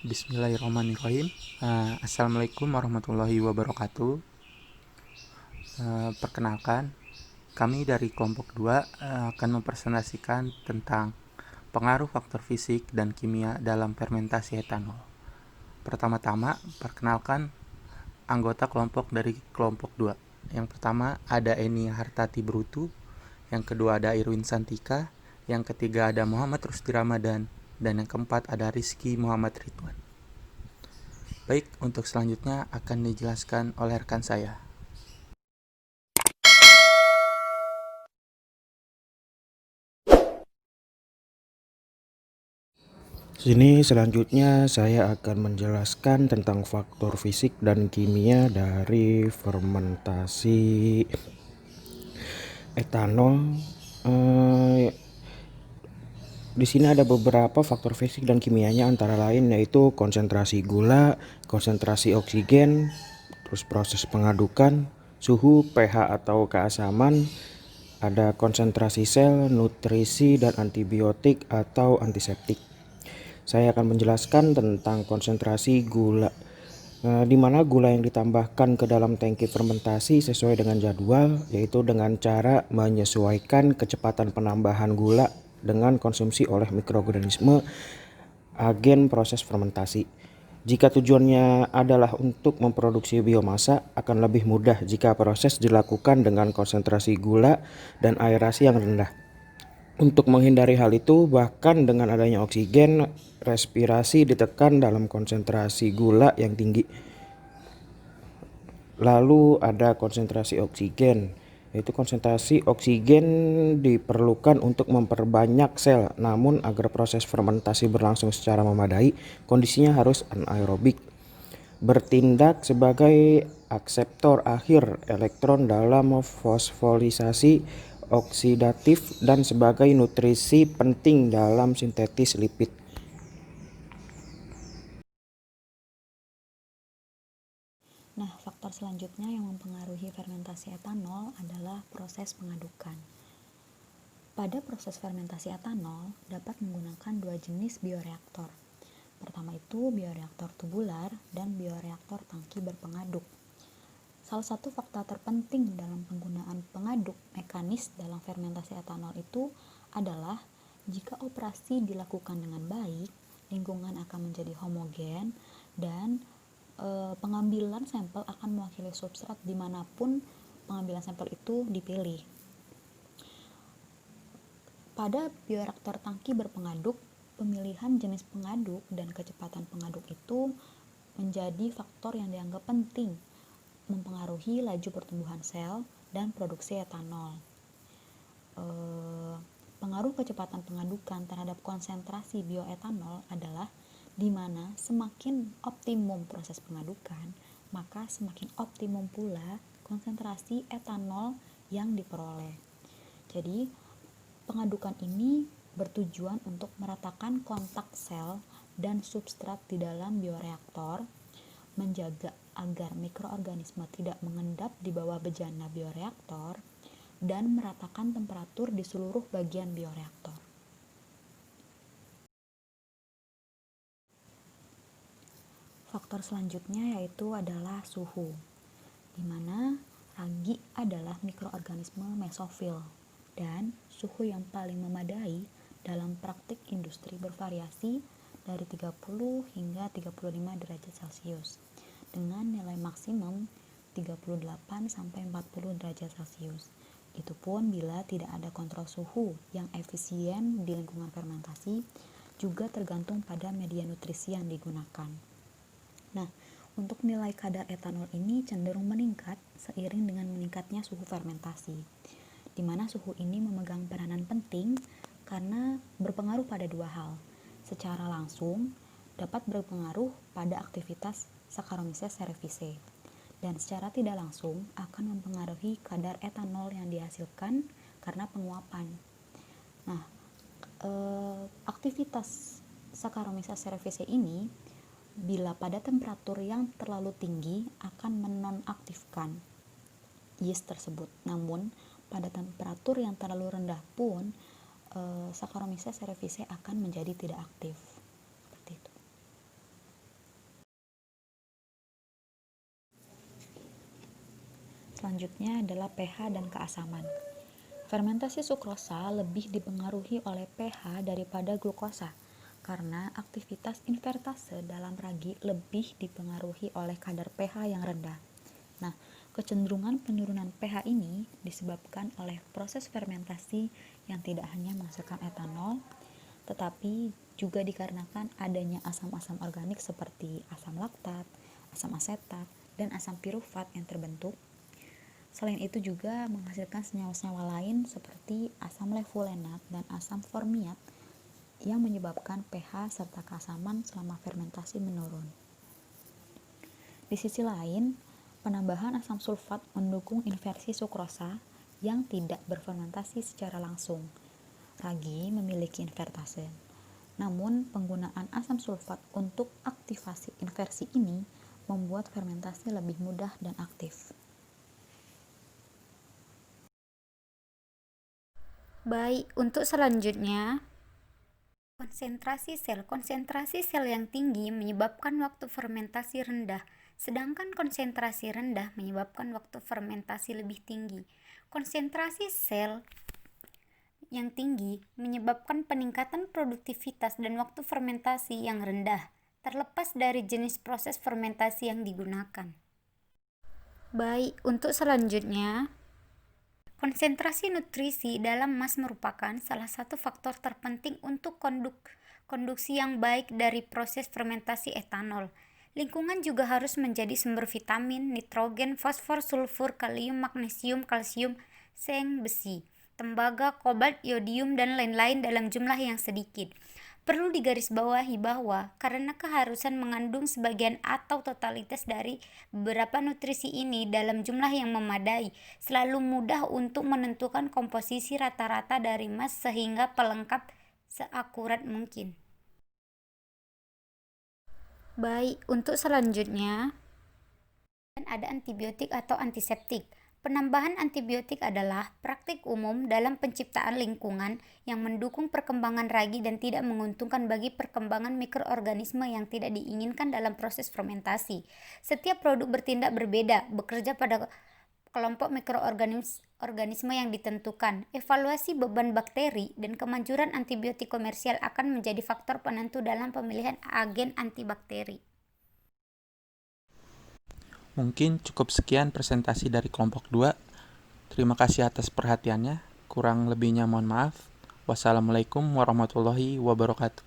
Bismillahirrahmanirrahim. Assalamualaikum warahmatullahi wabarakatuh. Perkenalkan, kami dari kelompok 2 akan mempresentasikan tentang pengaruh faktor fisik dan kimia dalam fermentasi etanol. Pertama-tama, perkenalkan anggota kelompok dari kelompok 2. Yang pertama ada Eni Hartati Brutu, yang kedua ada Irwin Santika, yang ketiga ada Muhammad Rusdi Ramadan, dan yang keempat ada Rizky Muhammad Ridwan. Baik, untuk selanjutnya akan dijelaskan oleh rekan saya. Sini selanjutnya saya akan menjelaskan tentang faktor fisik dan kimia dari fermentasi etanol. Di sini ada beberapa faktor fisik dan kimianya, antara lain yaitu konsentrasi gula, konsentrasi oksigen, terus proses pengadukan, suhu, pH atau keasaman, ada konsentrasi sel, nutrisi, dan antibiotik atau antiseptik. Saya akan menjelaskan tentang konsentrasi gula, di mana gula yang ditambahkan ke dalam tangki fermentasi sesuai dengan jadwal, yaitu dengan cara menyesuaikan kecepatan penambahan gula dengan konsumsi oleh mikroorganisme agen proses fermentasi. Jika tujuannya adalah untuk memproduksi biomasa, akan lebih mudah jika proses dilakukan dengan konsentrasi gula dan aerasi yang rendah. Untuk menghindari hal itu, bahkan dengan adanya oksigen, respirasi ditekan dalam konsentrasi gula yang tinggi. Lalu ada konsentrasi oksigen, yaitu konsentrasi oksigen diperlukan untuk memperbanyak sel, namun agar proses fermentasi berlangsung secara memadai, kondisinya harus anaerobik, bertindak sebagai akseptor akhir elektron dalam fosforisasi oksidatif dan sebagai nutrisi penting dalam sintetis lipid. Nah, faktor selanjutnya yang mempengaruhi fermentasi etanol adalah proses pengadukan. Pada proses fermentasi etanol dapat menggunakan dua jenis bioreaktor. Pertama itu bioreaktor tubular dan bioreaktor tangki berpengaduk. Salah satu faktor terpenting dalam penggunaan pengaduk mekanis dalam fermentasi etanol itu adalah jika operasi dilakukan dengan baik, lingkungan akan menjadi homogen dan pengambilan sampel akan mewakili substrat dimanapun pengambilan sampel itu dipilih. Pada bioreaktor tangki berpengaduk, pemilihan jenis pengaduk dan kecepatan pengaduk itu menjadi faktor yang dianggap penting mempengaruhi laju pertumbuhan sel dan produksi etanol. Pengaruh kecepatan pengadukan terhadap konsentrasi bioetanol adalah di mana semakin optimum proses pengadukan, maka semakin optimum pula konsentrasi etanol yang diperoleh. Jadi, pengadukan ini bertujuan untuk meratakan kontak sel dan substrat di dalam bioreaktor, menjaga agar mikroorganisme tidak mengendap di bawah bejana bioreaktor, dan meratakan temperatur di seluruh bagian bioreaktor. Faktor selanjutnya yaitu adalah suhu, di mana ragi adalah mikroorganisme mesofil, dan suhu yang paling memadai dalam praktik industri bervariasi dari 30 hingga 35 derajat Celcius dengan nilai maksimum 38 sampai 40 derajat Celcius. Itu pun bila tidak ada kontrol suhu yang efisien di lingkungan fermentasi, juga tergantung pada media nutrisi yang digunakan. Nah, untuk nilai kadar etanol ini cenderung meningkat seiring dengan meningkatnya suhu fermentasi, di mana suhu ini memegang peranan penting karena berpengaruh pada dua hal. Secara langsung, dapat berpengaruh pada aktivitas Saccharomyces cerevisiae, dan secara tidak langsung akan mempengaruhi kadar etanol yang dihasilkan karena penguapan. Nah, aktivitas Saccharomyces cerevisiae ini bila pada temperatur yang terlalu tinggi akan menonaktifkan yeast tersebut. Namun, pada temperatur yang terlalu rendah pun Saccharomyces cerevisiae akan menjadi tidak aktif. Seperti itu. Selanjutnya adalah pH dan keasaman. Fermentasi sukrosa lebih dipengaruhi oleh pH daripada glukosa karena aktivitas invertase dalam ragi lebih dipengaruhi oleh kadar pH yang rendah. Nah, kecenderungan penurunan pH ini disebabkan oleh proses fermentasi yang tidak hanya menghasilkan etanol, tetapi juga dikarenakan adanya asam-asam organik seperti asam laktat, asam asetat, dan asam pirufat yang terbentuk. Selain itu juga menghasilkan senyawa-senyawa lain seperti asam levulenat dan asam formiat yang menyebabkan pH serta keasaman selama fermentasi menurun. Di sisi lain, penambahan asam sulfat mendukung inversi sukrosa yang tidak berfermentasi secara langsung. Ragi memiliki invertase. Namun, penggunaan asam sulfat untuk aktivasi inversi ini membuat fermentasi lebih mudah dan aktif. Baik, untuk selanjutnya, konsentrasi sel. Konsentrasi sel yang tinggi menyebabkan waktu fermentasi rendah, sedangkan konsentrasi rendah menyebabkan waktu fermentasi lebih tinggi. Konsentrasi sel yang tinggi menyebabkan peningkatan produktivitas dan waktu fermentasi yang rendah, terlepas dari jenis proses fermentasi yang digunakan. Baik, untuk selanjutnya, konsentrasi nutrisi dalam emas merupakan salah satu faktor terpenting untuk konduksi yang baik dari proses fermentasi etanol. Lingkungan juga harus menjadi sumber vitamin, nitrogen, fosfor, sulfur, kalium, magnesium, kalsium, seng, besi, tembaga, kobalt, yodium, dan lain-lain dalam jumlah yang sedikit. Perlu digarisbawahi bahwa karena keharusan mengandung sebagian atau totalitas dari beberapa nutrisi ini dalam jumlah yang memadai, selalu mudah untuk menentukan komposisi rata-rata dari emas sehingga pelengkap seakurat mungkin. Baik, untuk selanjutnya, ada antibiotik atau antiseptik. Penambahan antibiotik adalah praktik umum dalam penciptaan lingkungan yang mendukung perkembangan ragi dan tidak menguntungkan bagi perkembangan mikroorganisme yang tidak diinginkan dalam proses fermentasi. Setiap produk bertindak berbeda, bekerja pada kelompok mikroorganisme yang ditentukan. Evaluasi beban bakteri dan kemanjuran antibiotik komersial akan menjadi faktor penentu dalam pemilihan agen antibakteri. Mungkin cukup sekian presentasi dari kelompok 2. Terima kasih atas perhatiannya. Kurang lebihnya mohon maaf. Wassalamualaikum warahmatullahi wabarakatuh.